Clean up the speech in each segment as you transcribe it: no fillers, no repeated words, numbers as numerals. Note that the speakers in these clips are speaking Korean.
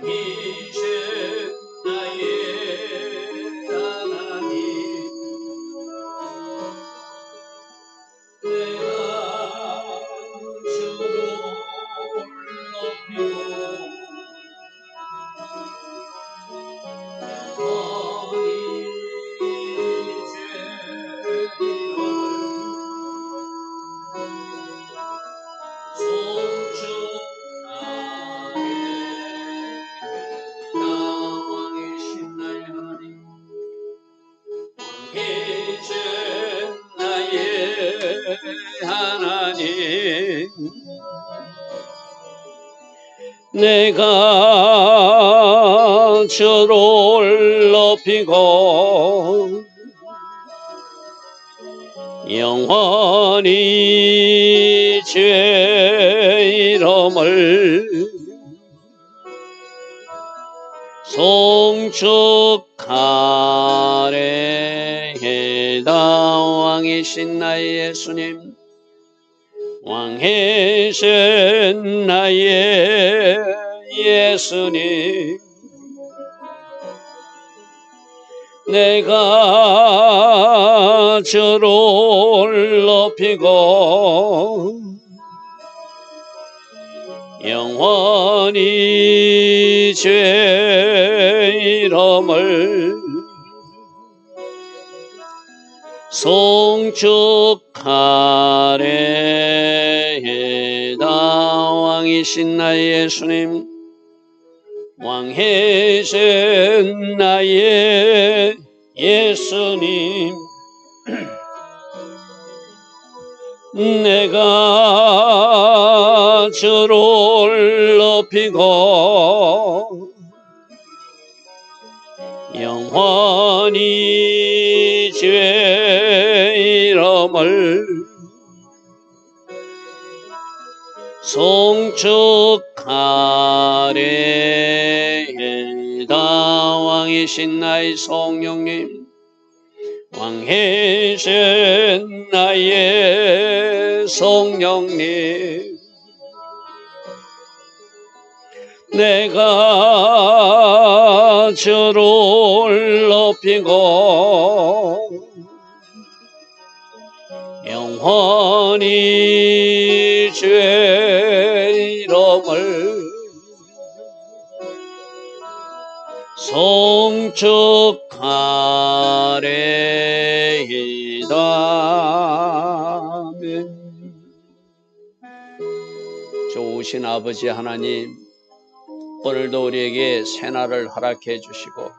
왕이신 나의 하나님, 내가 주로 높이고 영원히 죄 이름을 왕이신 나의 하나님, 왕이신 나의 하나님, 내가 주를 높이고 영원히 죄 이름을 송축하래다. 왕이신 나의 예수님, 왕이신 나의 예수님, 내가 주를 높이고 영원히 죄 이름을 송축하래다. 왕이신 나의 예수님, 왕이신 나의 예수님, 내가 주를 높이고 영원히 죄 이름을 송축하래다. 왕이신 나의 성령님, 왕이신 나의 성령님, 내가 주를 높이고 영원히 죄 이름을 송축하래다. 아멘. 좋으신 아버지 하나님, 오늘도 우리에게 새날을 허락해 주시고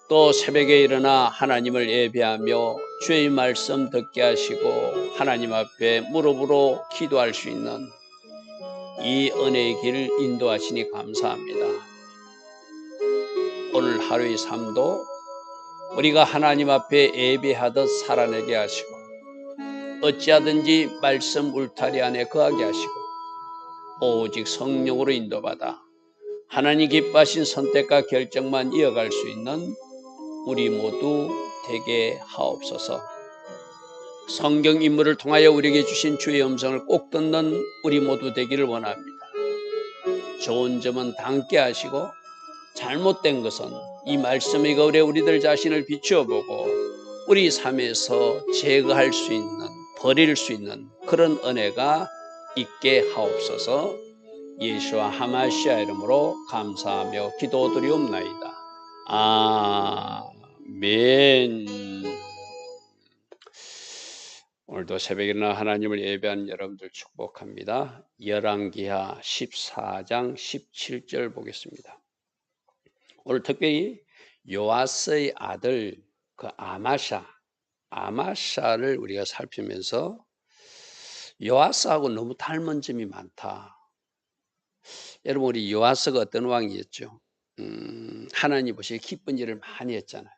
또 새벽에 일어나 하나님을 예배하며 주의 말씀 듣게 하시고 하나님 앞에 무릎으로 기도할 수 있는 이 은혜의 길을 인도하시니 감사합니다. 오늘 하루의 삶도 우리가 하나님 앞에 예배하듯 살아내게 하시고 어찌하든지 말씀 울타리 안에 거하게 하시고 오직 성령으로 인도받아 하나님 기뻐하신 선택과 결정만 이어갈 수 있는 우리 모두 되게 하옵소서. 성경 인물을 통하여 우리에게 주신 주의 음성을 꼭 듣는 우리 모두 되기를 원합니다. 좋은 점은 담게 하시고 잘못된 것은 이 말씀의 거울에 우리들 자신을 비추어 보고 우리 삶에서 제거할 수 있는, 버릴 수 있는 그런 은혜가 있게 하옵소서. 예수와 하마시아 이름으로 감사하며 기도드리옵나이다. 아멘. 오늘도 새벽에 일어나 하나님을 예배하는 여러분들 축복합니다. 열왕기하 14장 17절 보겠습니다. 오늘 특별히 요아스의 아들 그 아마샤를 우리가 살피면서 요아스하고 너무 닮은 점이 많다. 여러분, 우리 요아스가 어떤 왕이었죠? 하나님 보시기에 기쁜 일을 많이 했잖아요.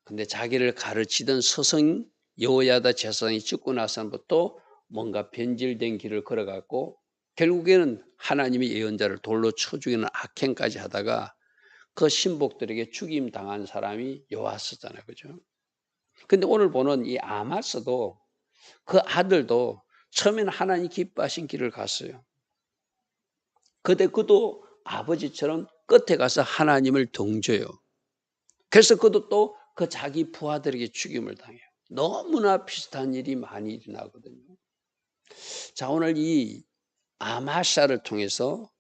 근데 자기를 가르치던 스승 여호야다 제사장이 죽고 나서부터 뭔가 변질된 길을 걸어갔고 결국에는 하나님의 예언자를 돌로 쳐 죽이는 악행까지 하다가 그 신복들에게 죽임 당한 사람이 요아스잖아요. 그죠? 근데 오늘 보는 이 아마스도 그 아들도 처음에는 하나님 기뻐하신 길을 갔어요. 그때 그도 아버지처럼 끝에 가서 하나님을 등져요. 그래서 그도 또 그 자기 부하들에게 죽임을 당해요. 너무나 비슷한 일이 많이 일어나거든요. 자, 오늘 이 아마샤를 통해서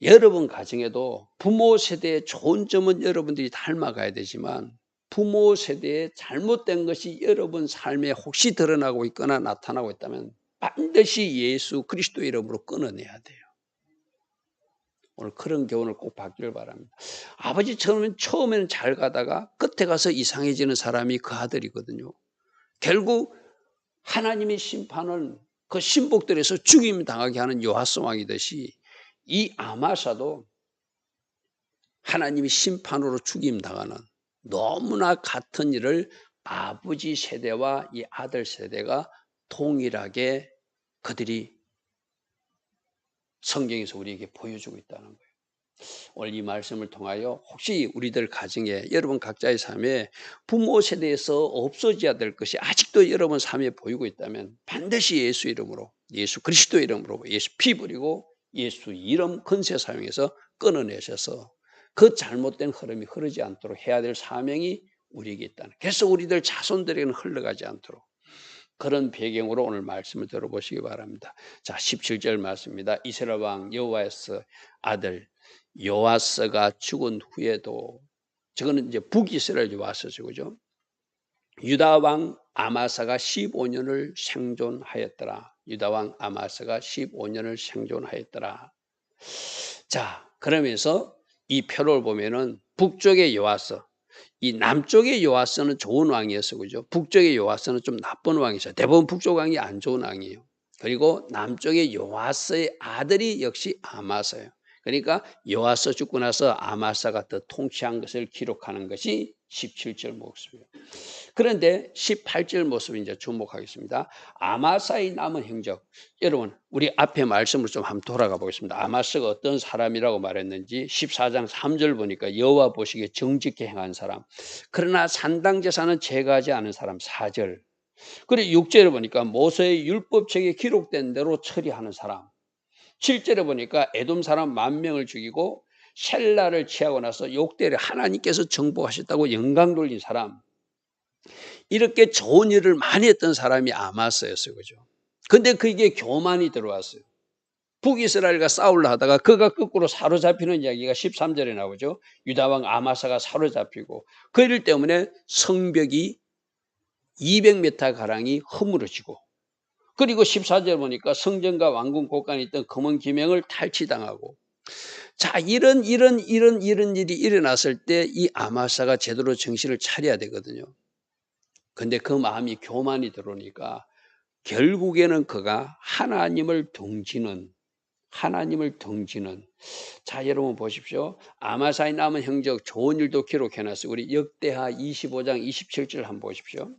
여러분 가정에도 부모 세대의 좋은 점은 여러분들이 닮아가야 되지만 부모 세대의 잘못된 것이 여러분 삶에 혹시 드러나고 있거나 나타나고 있다면 반드시 예수 그리스도 이름으로 끊어내야 돼요. 오늘 그런 교훈을 꼭 받기를 바랍니다. 아버지처럼 처음에는 잘 가다가 끝에 가서 이상해지는 사람이 그 아들이거든요. 결국 하나님의 심판은 그 신복들에서 죽임 당하게 하는 요아스 왕이듯이 이 아마샤도 하나님의 심판으로 죽임 당하는 너무나 같은 일을 아버지 세대와 이 아들 세대가 동일하게 그들이 성경에서 우리에게 보여주고 있다는 거예요. 오늘 이 말씀을 통하여 혹시 우리들 가정에 여러분 각자의 삶에 부모 세대에서 없어져야 될 것이 아직도 여러분 삶에 보이고 있다면 반드시 예수 이름으로 예수 그리스도 이름으로 예수 피 버리고 예수 이름 권세 사용해서 끊어내셔서 그 잘못된 흐름이 흐르지 않도록 해야 될 사명이 우리에게 있다는. 그래서 우리들 자손들에게는 흘러가지 않도록 그런 배경으로 오늘 말씀을 들어보시기 바랍니다. 자, 17절 말씀입니다. 이스라엘 왕 여호와스 아들 요아스가 죽은 후에도, 저거는 이제 북이스라엘 요아스죠, 그죠? 유다 왕 아마사가 15년을 생존하였더라. 유다 왕 아마사가 15년을 생존하였더라. 자, 그러면서 이 표를 보면은 북쪽의 요아스, 이 남쪽의 요아스는 좋은 왕이었어, 그죠? 북쪽의 요아스는 좀 나쁜 왕이죠. 대부분 북쪽 왕이 안 좋은 왕이에요. 그리고 남쪽의 요아스의 아들이 역시 아마사예요. 그러니까 요아스 죽고 나서 아마사가 더 통치한 것을 기록하는 것이 17절 모습이에요. 그런데 18절 모습을 이제 주목하겠습니다. 아마사의 남은 행적. 여러분, 우리 앞에 말씀으로 좀 한번 돌아가 보겠습니다. 아마사가 어떤 사람이라고 말했는지 14장 3절 보니까 여호와 보시기에 정직히 행한 사람. 그러나 산당 제사는 제거하지 않은 사람 4절. 그리고 6절에 보니까 모세의 율법책에 기록된 대로 처리하는 사람. 7절에 보니까 에돔 사람 10,000명을 죽이고 셀라를 취하고 나서 욕대를 하나님께서 정복하셨다고 영광 돌린 사람. 이렇게 좋은 일을 많이 했던 사람이 아마스였어요. 그죠? 근데 그게 교만이 들어왔어요. 북이스라엘과 싸우려 하다가 그가 거꾸로 사로잡히는 이야기가 13절에 나오죠. 유다왕 아마사가 사로잡히고 그 일 때문에 성벽이 200m 가량이 허물어지고, 그리고 14절 보니까 성전과 왕궁 곳간에 있던 검은 기명을 탈취당하고. 자, 이런 일이 일어났을 때 이 아마사가 제대로 정신을 차려야 되거든요. 근데 그 마음이 교만이 들어오니까 결국에는 그가 하나님을 등지는, 자, 여러분 보십시오. 아마사의 남은 행적 좋은 일도 기록해놨어요. 우리 역대하 25장 27절 한번 보십시오.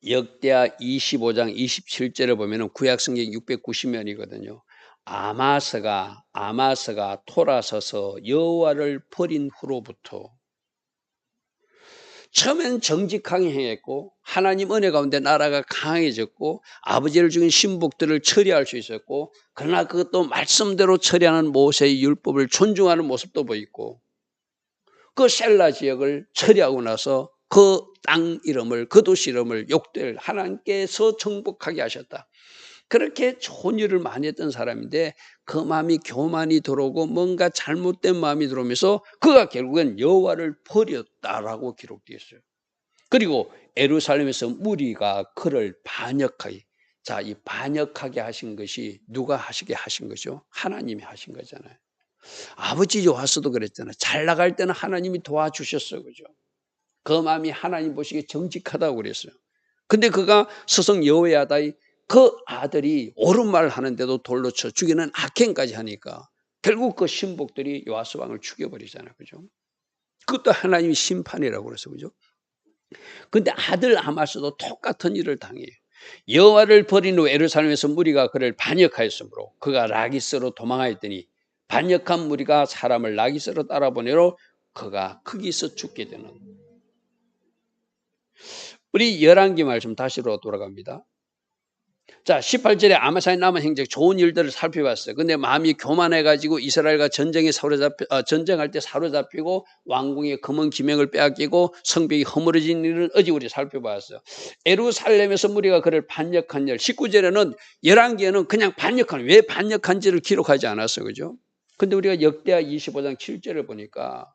역대하 25장 27절에 보면은 구약 성경 690면이거든요. 아마스가 돌아서서 여호와를 버린 후로부터, 처음엔 정직하게 행했고 하나님 은혜 가운데 나라가 강해졌고 아버지를 죽인 신복들을 처리할 수 있었고, 그러나 그것도 말씀대로 처리하는 모세의 율법을 존중하는 모습도 보이고, 그 셀라 지역을 처리하고 나서 그 땅 이름을, 그 도시 이름을 욕될 하나님께서 정복하게 하셨다. 그렇게 좋은 일을 많이 했던 사람인데 그 마음이 교만이 들어오고 뭔가 잘못된 마음이 들어오면서 그가 결국엔 여호와를 버렸다라고 기록되어 있어요. 그리고 예루살렘에서 무리가 그를 반역하게, 자, 이 반역하게 하신 것이 누가 하시게 하신 거죠? 하나님이 하신 거잖아요. 아버지 요아스도 그랬잖아요. 잘 나갈 때는 하나님이 도와주셨어요. 그죠? 그 마음이 하나님 보시기에 정직하다고 그랬어요. 근데 그가 스승 여호야다의 그 아들이 옳은 말을 하는데도 돌로 쳐 죽이는 악행까지 하니까 결국 그 신복들이 요아스 왕을 죽여버리잖아요. 그죠? 그것도 하나님의 심판이라고 그래서, 그죠? 근데 아들 아마스도 똑같은 일을 당해요. 여호와를 버린 후 예루살렘에서 무리가 그를 반역하였으므로 그가 라기스로 도망하였더니 반역한 무리가 사람을 라기스로 따라보내로 그가 거기서 죽게 되는. 우리 열왕기 말씀 다시로 돌아갑니다. 자, 18절에 아마사의 남은 행적 좋은 일들을 살펴봤어요. 근데 마음이 교만해가지고 이스라엘과 전쟁할 때 사로잡히고 왕궁의 금은 기명을 빼앗기고 성벽이 허물어진 일을 어제 우리 살펴봤어요. 예루살렘에서 무리가 그를 반역한 일. 19절에는 11개는 그냥 왜 반역한지를 기록하지 않았어요. 그죠? 근데 우리가 역대하 25장 7절을 보니까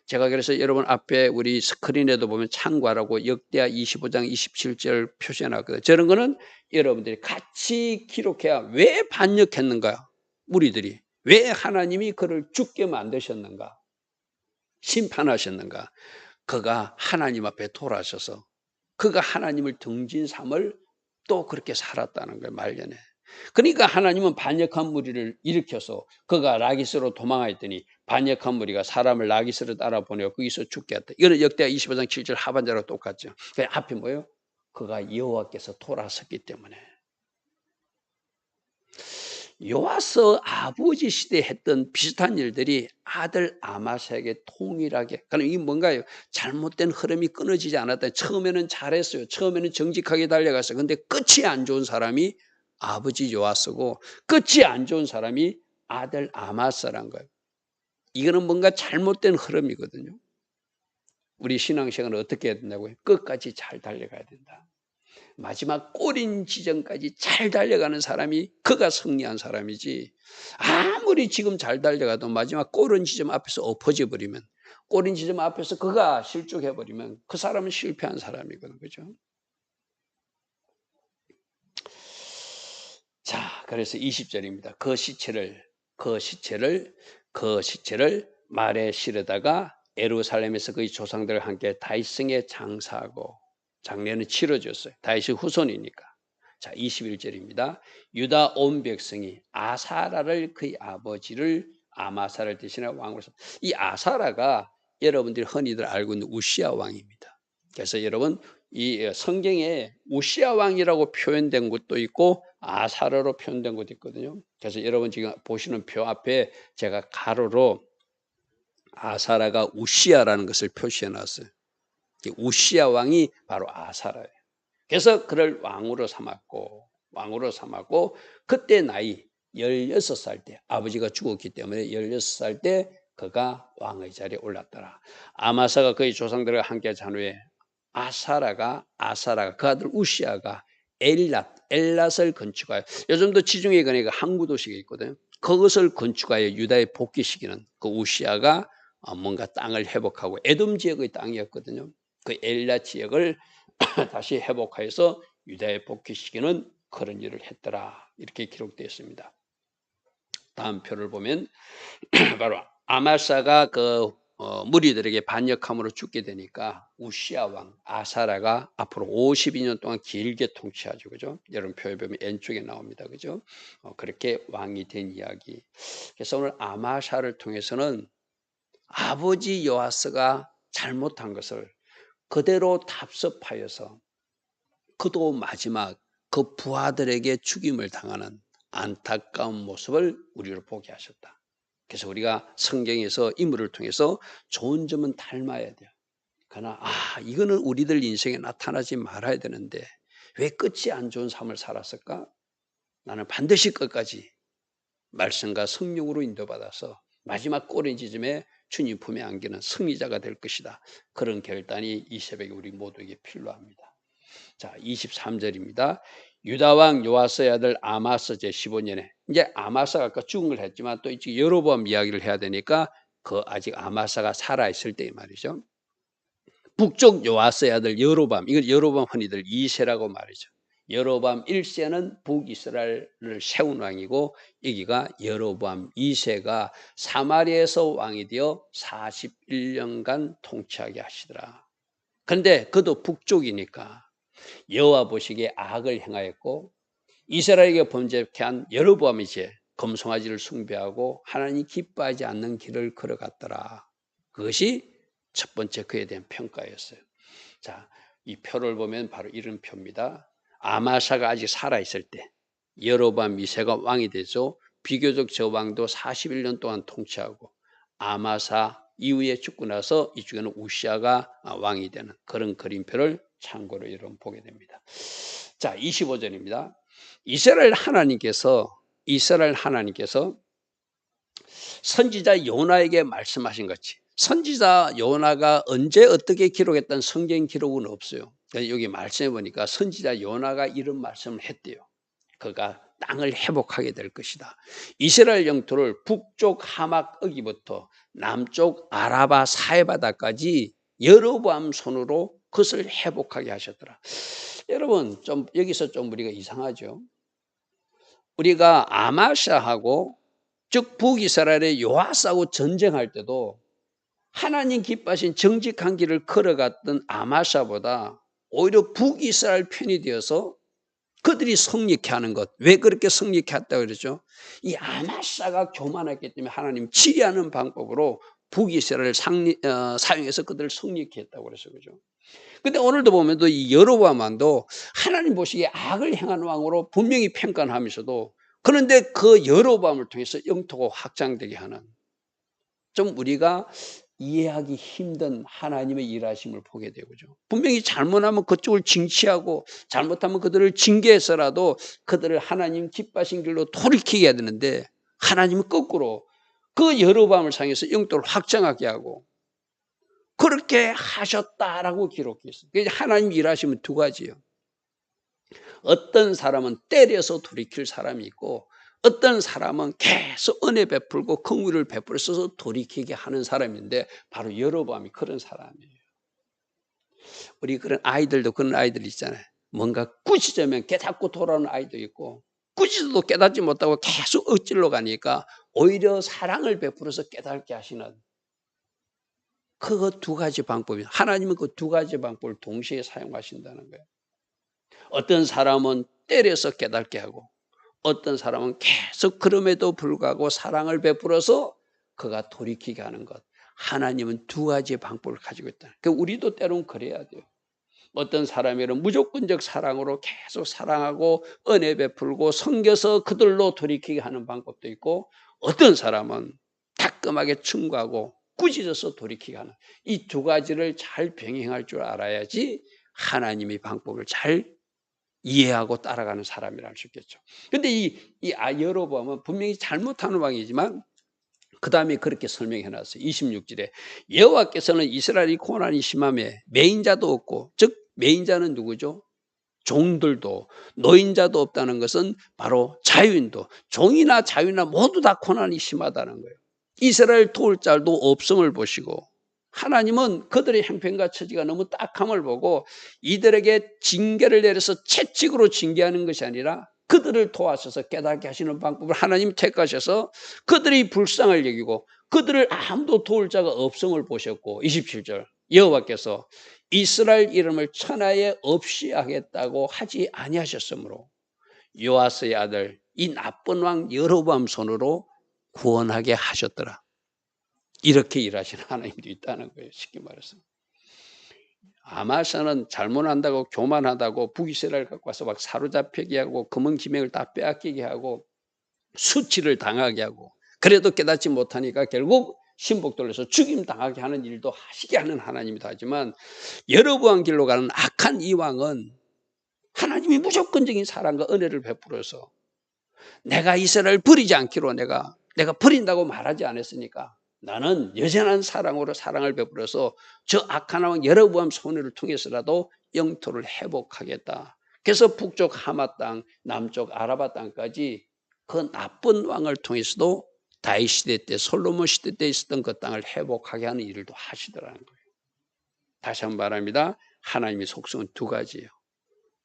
제가 그래서 여러분 앞에 우리 스크린에도 보면 참고하라고 역대하 25장 27절 표시해놨거든요. 저런 거는 여러분들이 같이 기록해야 왜 반역했는가? 무리들이. 왜 하나님이 그를 죽게 만드셨는가? 심판하셨는가? 그가 하나님 앞에 돌아서서 그가 하나님을 등진 삼을 또 그렇게 살았다는 거예요. 말년에. 그러니까 하나님은 반역한 무리를 일으켜서 그가 라기스로 도망했더니 반역한 무리가 사람을 라기스로 따라 보내고 거기서 죽게 했다. 이거는 역대하 25장 7절 하반절과 똑같죠. 그 앞에 뭐예요? 그가 여호와께서 돌아섰기 때문에. 요아서 아버지 시대에 했던 비슷한 일들이 아들 아마사에게 동일하게. 그럼 이게 뭔가요? 잘못된 흐름이 끊어지지 않았다. 처음에는 잘했어요. 처음에는 정직하게 달려갔어요. 근데 끝이 안 좋은 사람이 아버지 요아서고 끝이 안 좋은 사람이 아들 아마사란 거예요. 이거는 뭔가 잘못된 흐름이거든요. 우리 신앙생활은 어떻게 해야 된다고요? 끝까지 잘 달려가야 된다. 마지막 꼬린 지점까지 잘 달려가는 사람이 그가 승리한 사람이지, 아무리 지금 잘 달려가도 마지막 꼬린 지점 앞에서 엎어져 버리면, 꼬린 지점 앞에서 그가 실족해 버리면 그 사람은 실패한 사람이거든요. 그죠? 자, 그래서 20절입니다. 그 시체를 말에 실어다가 예루살렘에서 그의 조상들과 함께 다윗성에 장사하고, 장례는 치러졌어요. 다윗의 후손이니까. 자, 21절입니다. 유다 온 백성이 아사라를 그의 아버지를 아마사를 대신해 왕으로 삼. 이 아사라가 여러분들이 흔히들 알고 있는 우시아 왕입니다. 그래서 여러분 이 성경에 우시아 왕이라고 표현된 것도 있고 아사라로 표현된 것도 있거든요. 그래서 여러분 지금 보시는 표 앞에 제가 가로로 아사라가 우시아라는 것을 표시해 놨어요. 우시아 왕이 바로 아사라예요. 그래서 그를 왕으로 삼았고 그때 나이 16살 때 아버지가 죽었기 때문에 16살 때 그가 왕의 자리에 올랐더라. 아마사가 그의 조상들과 함께 잔 후에 아사라가 그 아들 우시아가 엘랏을 건축하여, 요즘도 지중해 근해가 항구 도시가 있거든요. 그것을 건축하여 유다에 복귀시키는 그 우시아가 뭔가 땅을 회복하고, 에돔 지역의 땅이었거든요. 그 엘랏 지역을 다시 회복해서 유다에 복귀시키는 그런 일을 했더라. 이렇게 기록되어 있습니다. 다음 표를 보면 바로 아마사가 무리들에게 반역함으로 죽게 되니까 우시아 왕 아사라가 앞으로 52년 동안 길게 통치하죠. 그죠? 여러분 표에 보면 왼쪽에 나옵니다. 그죠? 그렇게 왕이 된 이야기. 그래서 오늘 아마사를 통해서는 아버지 요아스가 잘못한 것을 그대로 답습하여서 그도 마지막 그 부하들에게 죽임을 당하는 안타까운 모습을 우리로 보게 하셨다. 그래서 우리가 성경에서 인물을 통해서 좋은 점은 닮아야 돼요. 그러나 이거는 우리들 인생에 나타나지 말아야 되는데 왜 끝이 안 좋은 삶을 살았을까? 나는 반드시 끝까지 말씀과 성령으로 인도받아서 마지막 꼬리 지점에 주님 품에 안기는 승리자가 될 것이다. 그런 결단이 이 새벽에 우리 모두에게 필요합니다. 자, 23절입니다. 유다왕 요아스의 아들 아마스 제15년에, 이제 아마사가 아까 죽은 걸 했지만 또 이제 여로보암 이야기를 해야 되니까 그 아직 아마사가 살아있을 때 말이죠. 북쪽 요아스의 아들 여로보암, 이걸 여로보암 흔히들 2세라고 말이죠. 여로보암 1세는 북이스라엘을 세운 왕이고, 여기가 여로보암 2세가 사마리아에서 왕이 되어 41년간 통치하게 하시더라. 그런데 그도 북쪽이니까 여호와 보시기에 악을 행하였고 이스라엘에게 범죄케 한 여로보암이 이제 금송아지를 숭배하고 하나님 기뻐하지 않는 길을 걸어갔더라. 그것이 첫 번째 그에 대한 평가였어요. 자, 이 표를 보면 바로 이런 표입니다. 아마사가 아직 살아있을 때 여로보암 2세가 왕이 되죠. 비교적 저 왕도 41년 동안 통치하고, 아마사 이후에 죽고 나서 이쪽에는 우시아가 왕이 되는 그런 그림표를 참고로 여러분 보게 됩니다. 자, 25절입니다. 이스라엘 하나님께서 선지자 요나에게 말씀하신 것이, 선지자 요나가 언제 어떻게 기록했던 성경 기록은 없어요. 여기 말씀해 보니까 선지자 요나가 이런 말씀을 했대요. 그가 땅을 회복하게 될 것이다. 이스라엘 영토를 북쪽 하막 어기부터 남쪽 아라바 사해바다까지 여로보암 손으로 그것을 회복하게 하셨더라. 여러분, 좀 여기서 좀 우리가 이상하죠. 우리가 아마샤하고, 즉 북이스라엘의 요아스하고 전쟁할 때도 하나님 기뻐하신 정직한 길을 걸어갔던 아마샤보다 오히려 북이스라엘 편이 되어서 그들이 성립케 하는 것. 왜 그렇게 성립케 했다고 그러죠? 이 아마샤가 교만했기 때문에 하나님 치리하는 방법으로 북이스라엘을 사용해서 그들을 성립케 했다고 그래서 그죠. 근데 오늘도 보면 이 여로보암도 하나님 보시기에 악을 행한 왕으로 분명히 평가하면서도, 그런데 그 여로보암을 통해서 영토가 확장되게 하는, 좀 우리가 이해하기 힘든 하나님의 일하심을 보게 되고죠. 분명히 잘못하면 그쪽을 징치하고 잘못하면 그들을 징계해서라도 그들을 하나님 기뻐하신 길로 돌이키게 해야 되는데, 하나님은 거꾸로 그 여로보암을 사용해서 영토를 확장하게 하고 그렇게 하셨다라고 기록해 있어요. 하나님 일하시면 두 가지예요. 어떤 사람은 때려서 돌이킬 사람이 있고, 어떤 사람은 계속 은혜 베풀고 긍휼을 베풀어서 돌이키게 하는 사람인데, 바로 여로보암이 그런 사람이에요. 우리 그런 아이들도 그런 아이들 있잖아요. 뭔가 꾸짖으면 깨닫고 돌아오는 아이도 있고, 꾸짖어도 깨닫지 못하고 계속 엇질러 가니까 오히려 사랑을 베풀어서 깨닫게 하시는, 그거 두 가지 방법이, 하나님은 그 두 가지 방법을 동시에 사용하신다는 거예요. 어떤 사람은 때려서 깨닫게 하고, 어떤 사람은 계속 그럼에도 불구하고 사랑을 베풀어서 그가 돌이키게 하는 것. 하나님은 두 가지의 방법을 가지고 있다. 그러니까 우리도 때로는 그래야 돼요. 어떤 사람이란 무조건적 사랑으로 계속 사랑하고 은혜 베풀고 섬겨서 그들로 돌이키게 하는 방법도 있고, 어떤 사람은 따끔하게 충고하고 꾸짖어서 돌이키게 하는, 이 두 가지를 잘 병행할 줄 알아야지 하나님의 방법을 잘 이해하고 따라가는 사람이라 할 수 있겠죠. 그런데 여로보암은 분명히 잘못하는 왕이지만 그 다음에 그렇게 설명해 놨어요. 26절에 여호와께서는 이스라엘이 고난이 심함에 매인자도 없고, 즉 매인자는 누구죠? 종들도 노인자도 없다는 것은 바로 자유인도, 종이나 자유나 모두 다 고난이 심하다는 거예요. 이스라엘 도울 자도 없음을 보시고, 하나님은 그들의 형편과 처지가 너무 딱함을 보고 이들에게 징계를 내려서 채찍으로 징계하는 것이 아니라 그들을 도와셔서 깨닫게 하시는 방법을 하나님 택하셔서 그들이 불쌍을 여기고 그들을 아무도 도울 자가 없음을 보셨고, 27절 여호와께서 이스라엘 이름을 천하에 없이 하겠다고 하지 아니하셨으므로 요아스의 아들 이 나쁜 왕 여로보암 손으로 구원하게 하셨더라. 이렇게 일하시는 하나님도 있다는 거예요. 쉽게 말해서. 아마샤는 잘못한다고 교만하다고 북이스라엘 갖고 와서 막 사로잡히게 하고 금은 기명을 다 빼앗기게 하고 수치를 당하게 하고, 그래도 깨닫지 못하니까 결국 신복 돌려서 죽임 당하게 하는 일도 하시게 하는 하나님이다 하지만, 여로보암 길로 가는 악한 이 왕은 하나님이 무조건적인 사랑과 은혜를 베풀어서 내가 이스라엘을 버리지 않기로 내가 버린다고 말하지 않았으니까 나는 여전한 사랑으로 사랑을 베풀어서 저 악한 왕 여로보암 손해를 통해서라도 영토를 회복하겠다. 그래서 북쪽 하마 땅, 남쪽 아라바 땅까지 그 나쁜 왕을 통해서도 다윗 시대 때, 솔로몬 시대 때 있었던 그 땅을 회복하게 하는 일도 하시더라는 거예요. 다시 한번 말합니다. 하나님의 속성은 두 가지예요.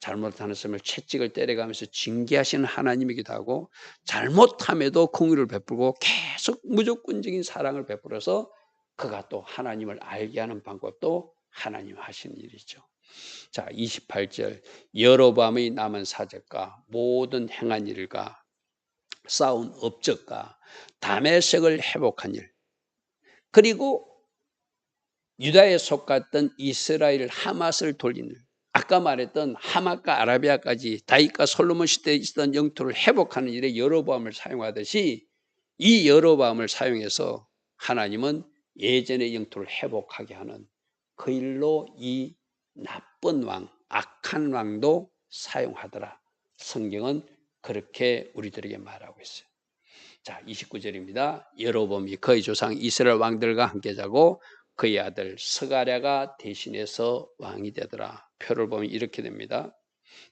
잘못하는 사람을 채찍을 때려가면서 징계하시는 하나님이기도 하고, 잘못함에도 긍휼을 베풀고 계속 무조건적인 사랑을 베풀어서 그가 또 하나님을 알게 하는 방법도 하나님 하시는 일이죠. 자, 28절 여로보암의 남은 사적과 모든 행한 일과 쌓은 업적과 다메섹을 회복한 일, 그리고 유다에 속았던 이스라엘 하맛을 돌리는 일, 아까 말했던 하맛과 아라비아까지 다윗과 솔로몬 시대에 있었던 영토를 회복하는 일에 여로보암을 사용하듯이 이 여로보암을 사용해서 하나님은 예전의 영토를 회복하게 하는 그 일로 이 나쁜 왕, 악한 왕도 사용하더라. 성경은 그렇게 우리들에게 말하고 있어요. 자, 29절입니다. 여로보암이 그의 조상 이스라엘 왕들과 함께 자고 그의 아들 스가랴가 대신해서 왕이 되더라. 표를 보면 이렇게 됩니다.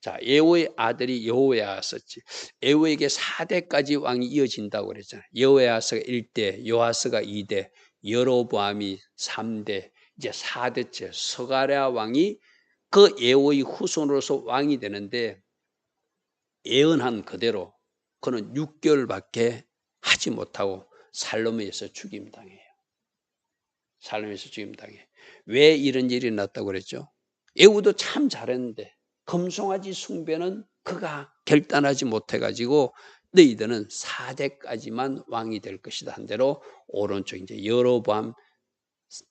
자, 예후의 아들이 여호야스였지. 예후에게 4대까지 왕이 이어진다고 그랬잖아요. 여호야스가 1대, 요아스가 2대, 여로보암이 3대, 이제 4대째 스가랴 왕이 그 예후의 후손으로서 왕이 되는데 예언한 그대로 그는 6개월밖에 하지 못하고 살로메에서 죽임당해요. 살로메에서 죽임당해. 왜 이런 일이 났다고 그랬죠? 예후도 참 잘했는데 금송아지 숭배는 그가 결단하지 못해가지고 너희들은 4대까지만 왕이 될 것이다 한 대로 오른쪽 이제 여로보암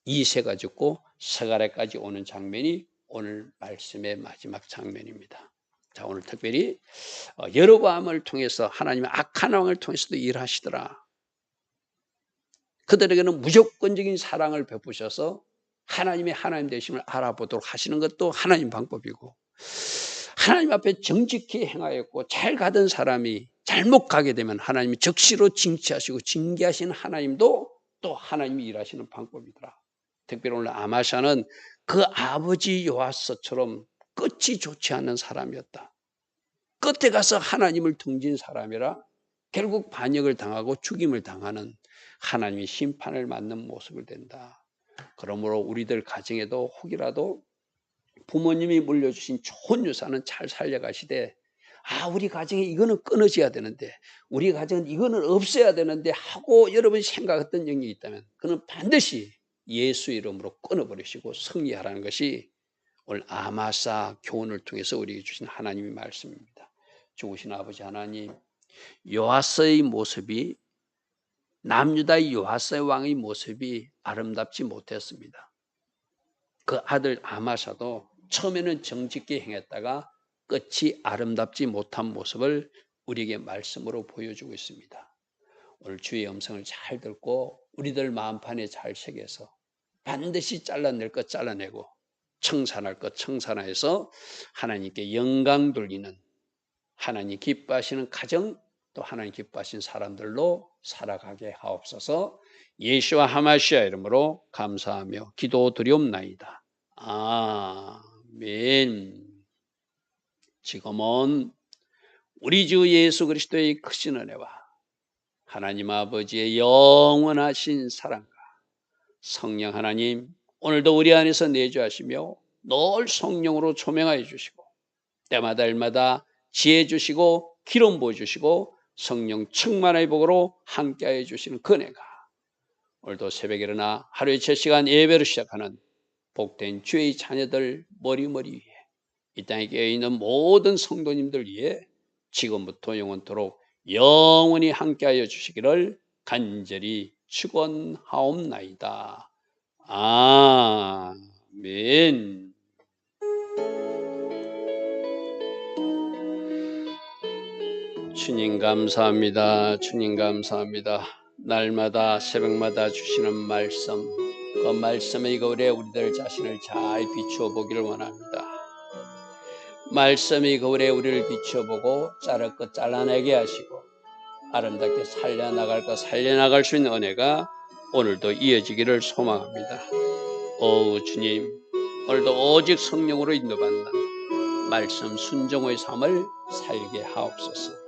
2세가 죽고 스가랴까지 오는 장면이 오늘 말씀의 마지막 장면입니다. 자, 오늘 특별히 여로보암을 통해서 하나님의 악한 왕을 통해서도 일하시더라. 그들에게는 무조건적인 사랑을 베푸셔서 하나님의 하나님 되심을 알아보도록 하시는 것도 하나님 방법이고 하나님 앞에 정직히 행하였고 잘 가던 사람이 잘못 가게 되면 하나님이 적시로 징치하시고 징계하시는 하나님도 또 하나님이 일하시는 방법이더라. 특별히 오늘 아마샤는 그 아버지 요아스처럼 끝이 좋지 않은 사람이었다. 끝에 가서 하나님을 등진 사람이라 결국 반역을 당하고 죽임을 당하는 하나님의 심판을 맞는 모습을 된다. 그러므로 우리들 가정에도 혹이라도 부모님이 물려주신 좋은 유산은 잘 살려가시되 우리 가정에 이거는 끊어져야 되는데 우리 가정은 이거는 없어야 되는데 하고 여러분이 생각했던 영이 있다면 그는 반드시 예수 이름으로 끊어버리시고 승리하라는 것이 오늘 아마사 교훈을 통해서 우리에게 주신 하나님의 말씀입니다. 죽으신 아버지 하나님, 요아스의 모습이 남유다의 요아스의 왕의 모습이 아름답지 못했습니다. 그 아들 아마사도 처음에는 정직히 행했다가 끝이 아름답지 못한 모습을 우리에게 말씀으로 보여주고 있습니다. 오늘 주의 음성을 잘 듣고 우리들 마음판에 잘 새겨서 반드시 잘라낼 것 잘라내고 청산할 것 청산해서 하나님께 영광 돌리는 하나님 기뻐하시는 가정 또 하나님 기뻐하시는 사람들로 살아가게 하옵소서. 예수와 하마시아 이름으로 감사하며 기도드리옵나이다. 아멘. 지금은 우리 주 예수 그리스도의 크신 은혜와 하나님 아버지의 영원하신 사랑과 성령 하나님 오늘도 우리 안에서 내주하시며 늘 성령으로 조명하여 주시고 때마다 일마다 지혜 주시고 기름 부어주시고 성령 충만의 복으로 함께하여 주시는 그네가 오늘도 새벽에 일어나 하루의 첫 시간 예배를 시작하는 복된 주의 자녀들 머리머리 위에 이 땅에 깨어있는 모든 성도님들 위에 지금부터 영원토록 영원히 함께하여 주시기를 간절히 축원하옵나이다. 아멘. 주님 감사합니다. 주님 감사합니다. 날마다 새벽마다 주시는 말씀, 그 말씀의 거울에 우리들 자신을 잘 비추어 보기를 원합니다. 말씀의 거울에 우리를 비추어보고 자를 것 잘라내게 하시고 아름답게 살려나갈 것 살려나갈 수 있는 은혜가 오늘도 이어지기를 소망합니다. 주님, 오늘도 오직 성령으로 인도받는 말씀 순종의 삶을 살게 하옵소서.